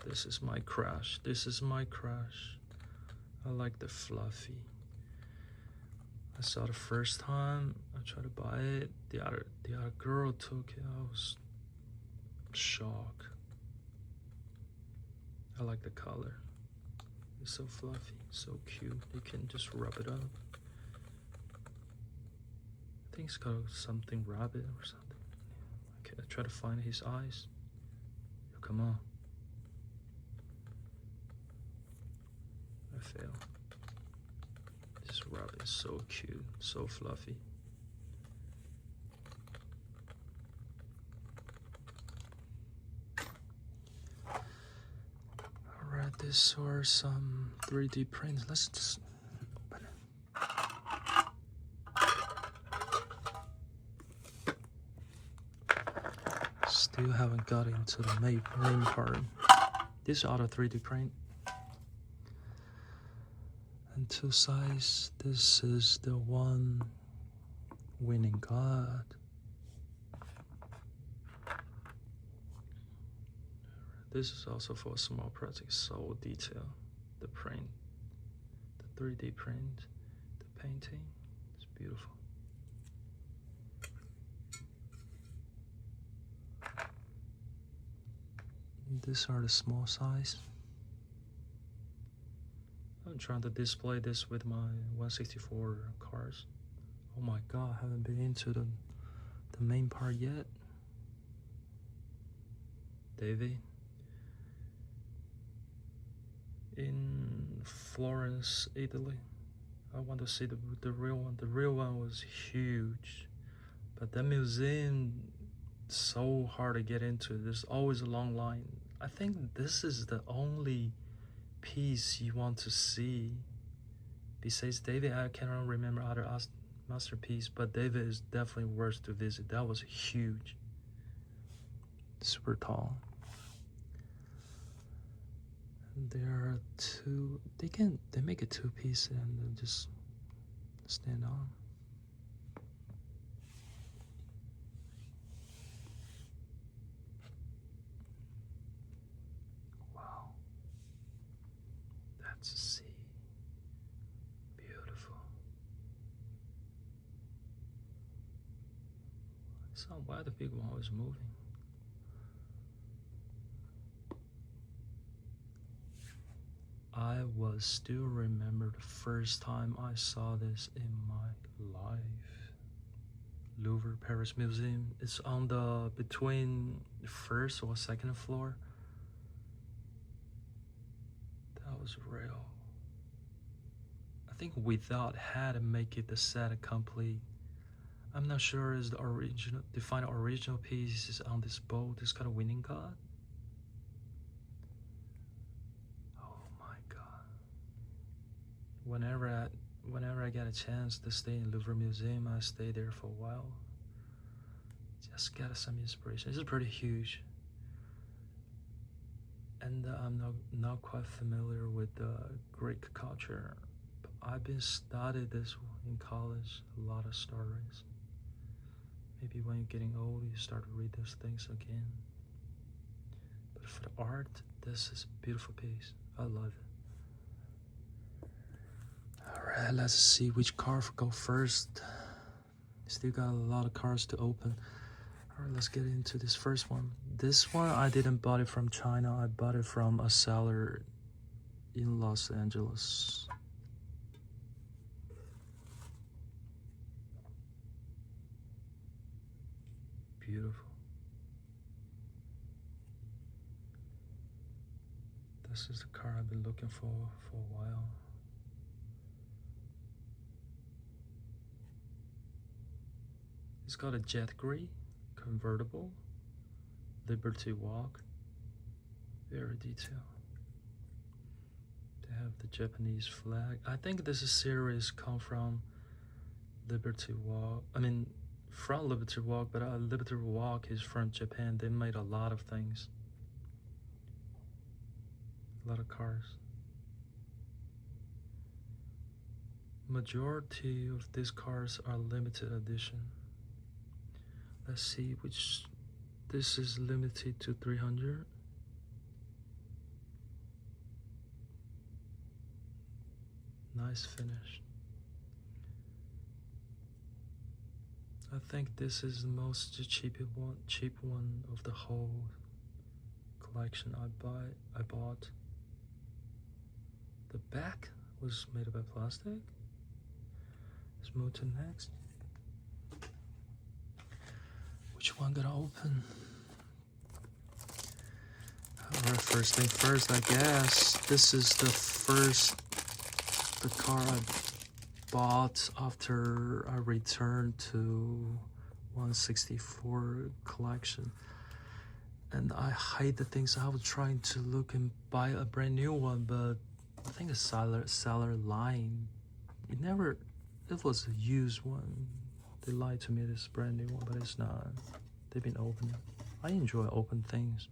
This is my crush. This is my crush. I like the fluffy. I saw the first time. I tried to buy it. The other girl took it. I was shocked. I like the color. It's so fluffy, so cute. You can just rub it up. I think it's got something rabbit or something. Okay, I try to find his eyes. Yo, come on. I fail. This rabbit is so cute, so fluffy. Alright, these are some 3D prints. Let's just open it. Still haven't got into the main part. This auto 3D print. And two sides. This is the one winning God. This is also for a small project, so detailed. The print, the 3D print, the painting, it's beautiful. These are the small size. I'm trying to display this with my 164 cars. Oh my god, I haven't been into the main part yet. David. In Florence, Italy. I want to see the real one. The real one was huge. But that museum, so hard to get into. There's always a long line. I think this is the only piece you want to see. Besides David, I cannot remember other masterpiece, but David is definitely worth to visit. That was huge. Super tall. And there are two, they make a two-piece and then just stand on. Wow. That's a sea. Beautiful. I saw why the big one was moving. I was still remember the first time I saw this in my life. Louvre Paris Museum. It's on the between the first or second floor. That was real. I think without had to make it the set complete. I'm not sure is the original, the final original piece is on this boat. It's got a winning god. Whenever I get a chance to stay in Louvre Museum, I stay there for a while. Just get some inspiration. This is pretty huge. And I'm not quite familiar with the Greek culture. But I've been studying this in college, a lot of stories. Maybe when you're getting old, you start to read those things again. But for the art, this is a beautiful piece. I love it. Alright, let's see which car go first. Still got a lot of cars to open. Alright, let's get into this first one. This one I didn't buy it from China. I bought it from a seller in Los Angeles. Beautiful. This is the car I've been looking for a while. It's got a jet gray, convertible, Liberty Walk, very detailed. They have the Japanese flag. I think this series come from Liberty Walk. I mean, from Liberty Walk, but Liberty Walk is from Japan. They made a lot of things, a lot of cars. Majority of these cars are limited edition. Let's see which, this is limited to 300. Nice finish. I think this is the most cheap one of the whole collection I bought. The back was made of plastic. Let's move to next. Which one gonna open? Alright, first thing first, I guess. This is the car I bought after I returned to 164 collection. And I hate the things. I was trying to look and buy a brand new one, but I think the seller lying. It was a used one. They lied to me, this brand new one, but it's not. They've been opening. I enjoy open things.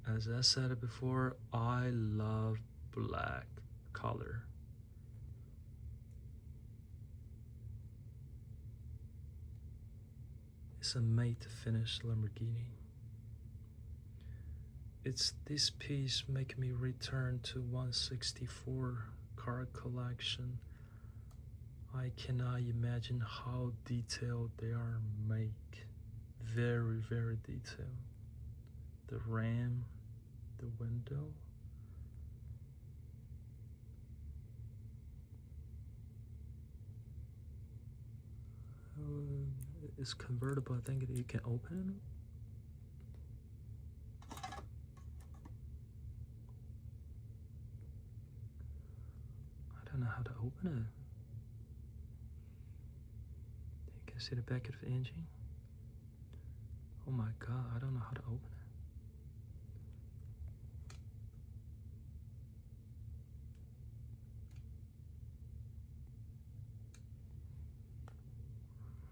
As I said it before, I love black color. It's a made to finish Lamborghini. It's this piece make me return to 164 car collection. I cannot imagine how detailed they are make. Very, very detailed. The ram, the window. It's convertible. I think you can open it. I don't know how to open it. You can see the back of the engine. Oh my god, I don't know how to open it.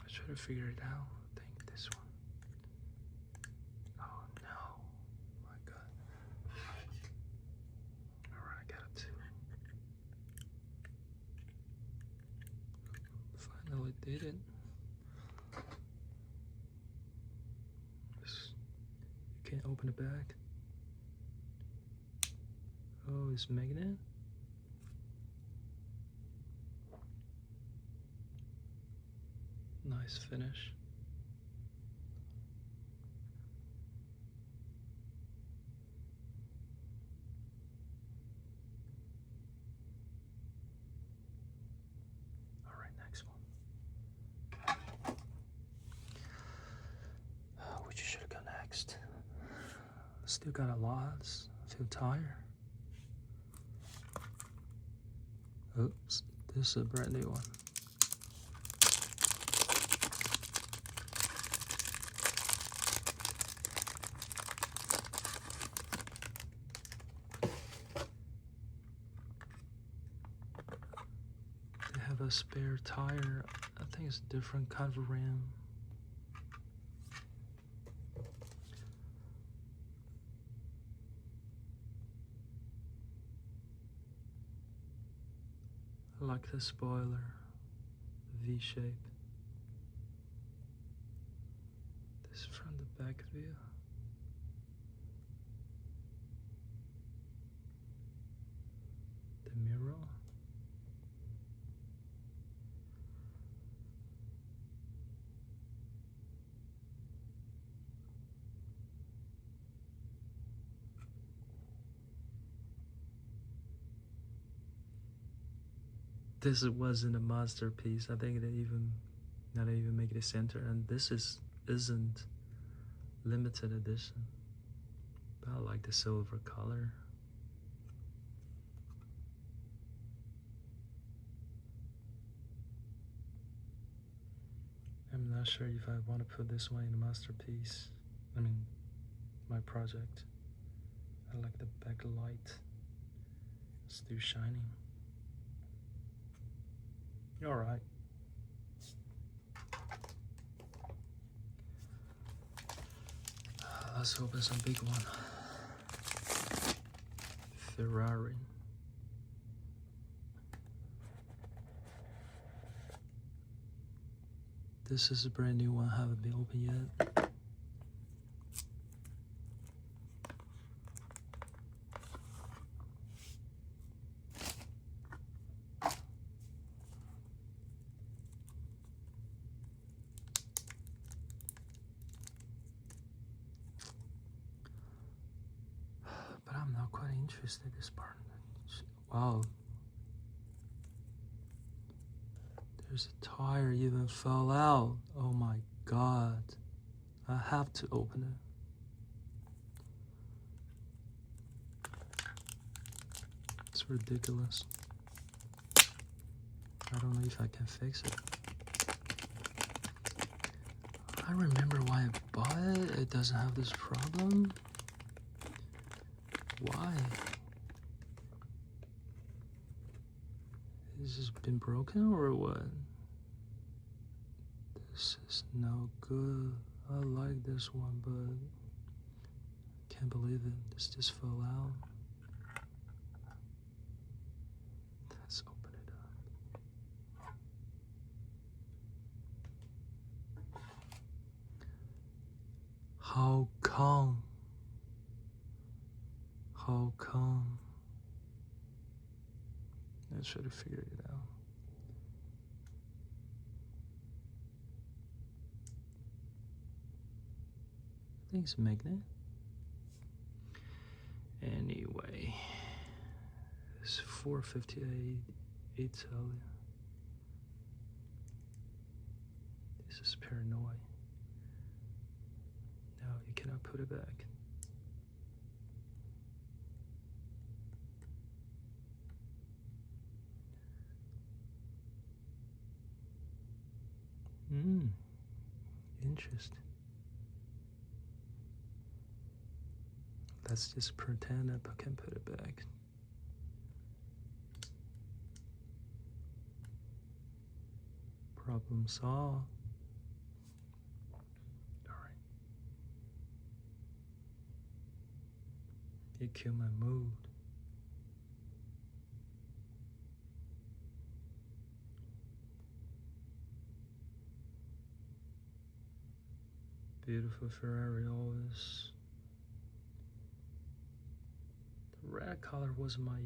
I try to figure it out. I think this one. Oh no. My god. Alright, I got it too. Finally did it. You can't open the back. Oh, it's magnet. Nice finish. All right, next one. Which should have gone next. Still got a lot. I feel tired. Oops, this is a brand new one. A spare tire. I think it's a different kind of ram. I like the spoiler, the V shape. This is from the back view. The mirror. This wasn't a masterpiece. I think they not even make it a center, and this isn't limited edition. But I like the silver color. I'm not sure if I want to put this one in a masterpiece. I mean, my project. I like the backlight. Still shining. All right. Let's open some big one. Ferrari. This is a brand new one, haven't been opened yet. quite interested this part. Wow. There's a tire even fell out. Oh my god. I have to open it. It's ridiculous. I don't know if I can fix it. I remember why I bought it. It doesn't have this problem. Why? Has this been broken or what? This is no good. I like this one, but I can't believe it. This just fell out. Let's open it up. How come? How come? Let's try to figure it out. I think it's a magnet. Anyway, it's 458 Italia. This is paranoid. No, you cannot put it back. Interesting. Let's just pretend that I can put it back. Problem solved. Alright. You killed my mood. Beautiful Ferrari always. The red color was my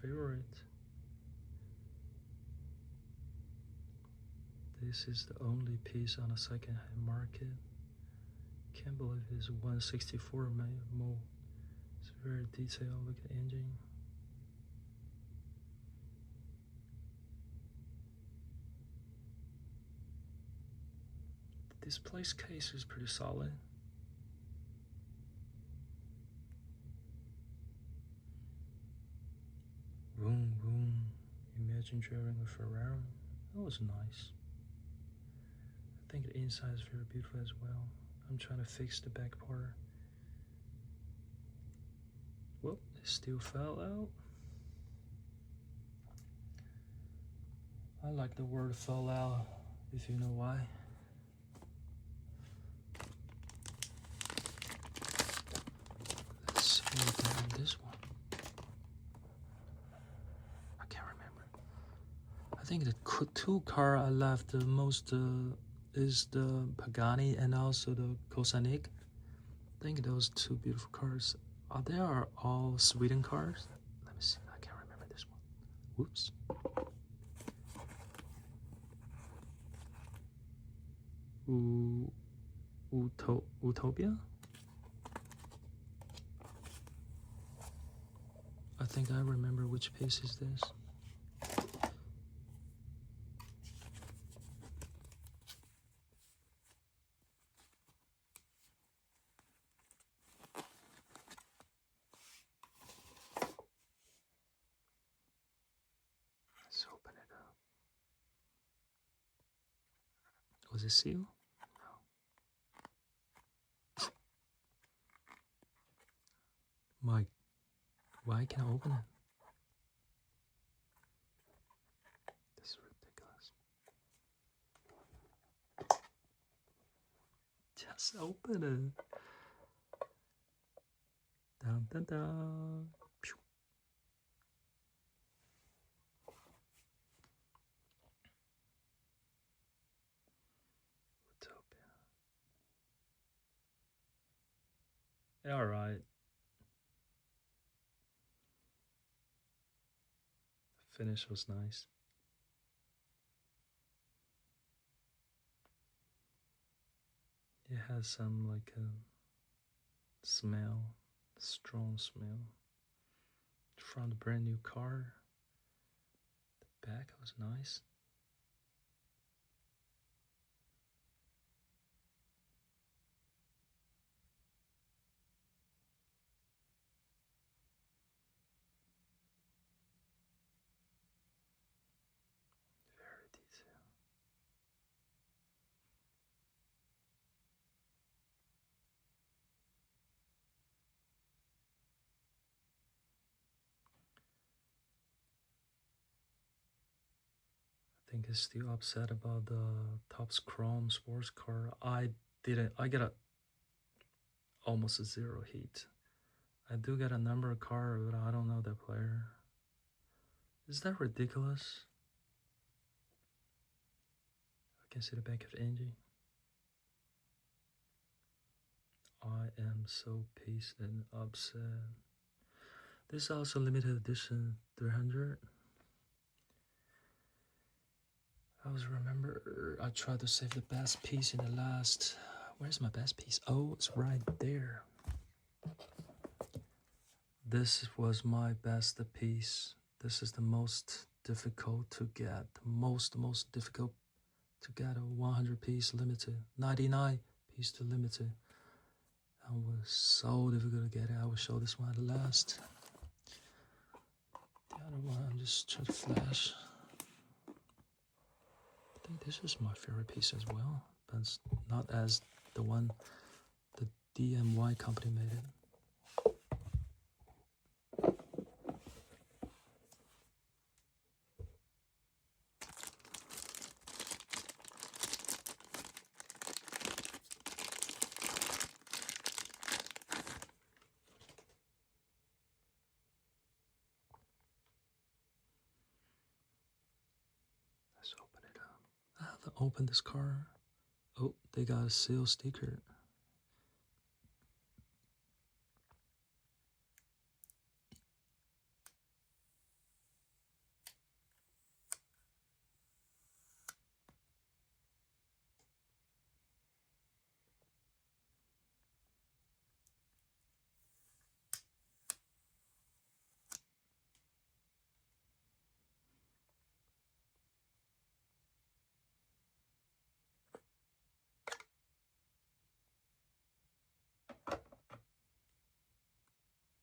favorite. This is the only piece on a second-hand market. Can't believe it's 164 mil. It's very detailed. Look at the engine. The display case is pretty solid. Vroom, vroom. Imagine driving a Ferrari. That was nice. I think the inside is very beautiful as well. I'm trying to fix the back part. Whoop, it still fell out. I like the word fell out, if you know why. Let's hold down this one. I can't remember. I think the two car I left the most is the Pagani and also the Koenigsegg. I think those two beautiful cars. They are all Sweden cars. Let me see. I can't remember this one. Whoops. Utopia? I think I remember which piece is this. Let's open it up. Was it sealed? No. Why can't I open it? This is ridiculous. Just open it. Dun, dun, dun. Pew. Utopia. All right. The finish was nice. It has some like a smell, strong smell. from the brand new car. The back was nice. Very detailed. I think he's still upset about the Topps Chrome sports car. I get almost a 0 heat. I do get a number car, but I don't know the player. Is that ridiculous? I can see the back of the engine. I am so pissed and upset. This is also limited edition 300. I always remember I tried to save the best piece in the last. Where's my best piece? Oh, it's right there. This was my best piece. This is the most difficult to get. Most difficult to get a 100 piece limited. 99 piece to limited. It was so difficult to get it. I will show this one at last. The other one, I'm just trying to flash. I think this is my favorite piece as well, but it's not as the one the DMY company made it. Let's open it up. I haven't opened this car. Oh, they got a seal sticker.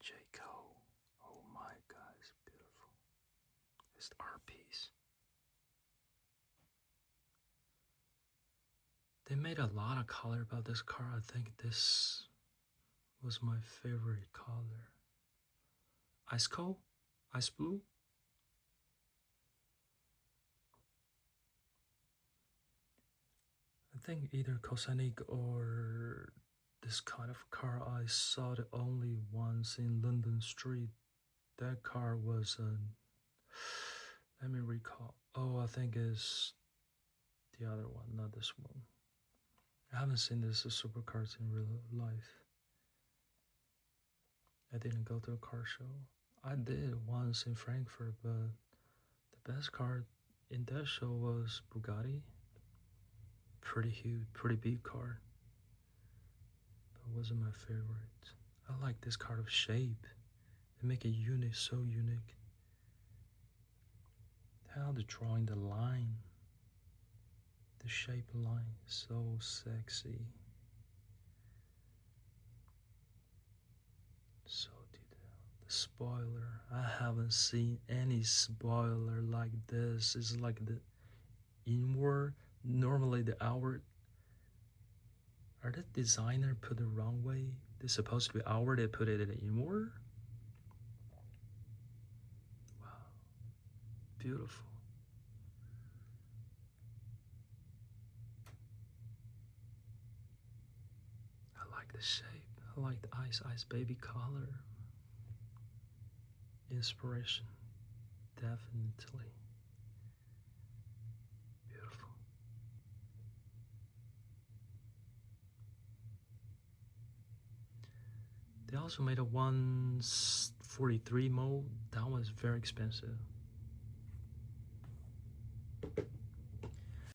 Jesko. Oh my god, it's beautiful. It's the art piece. They made a lot of color about this car. I think this was my favorite color. Ice cold? Ice blue? I think either Koenigsegg or this kind of car, I saw it only once in London Street. That car was let me recall. Oh, I think it's the other one, not this one. I haven't seen this supercars in real life. I didn't go to a car show. I did once in Frankfurt, but the best car in that show was Bugatti. Pretty huge, pretty big car. But wasn't my favorite. I like this car of shape. They make it unique, so unique. How they're drawing the line. The shape line, so sexy. So detailed. The spoiler. I haven't seen any spoiler like this. It's like the inward. Normally the outward. Are the designer put the wrong way? They're supposed to be outward, they put it in the inward? Wow. Beautiful. I like the shape. I like the ice baby color. Inspiration. Definitely. Beautiful. They also made a 143 mode. That was very expensive.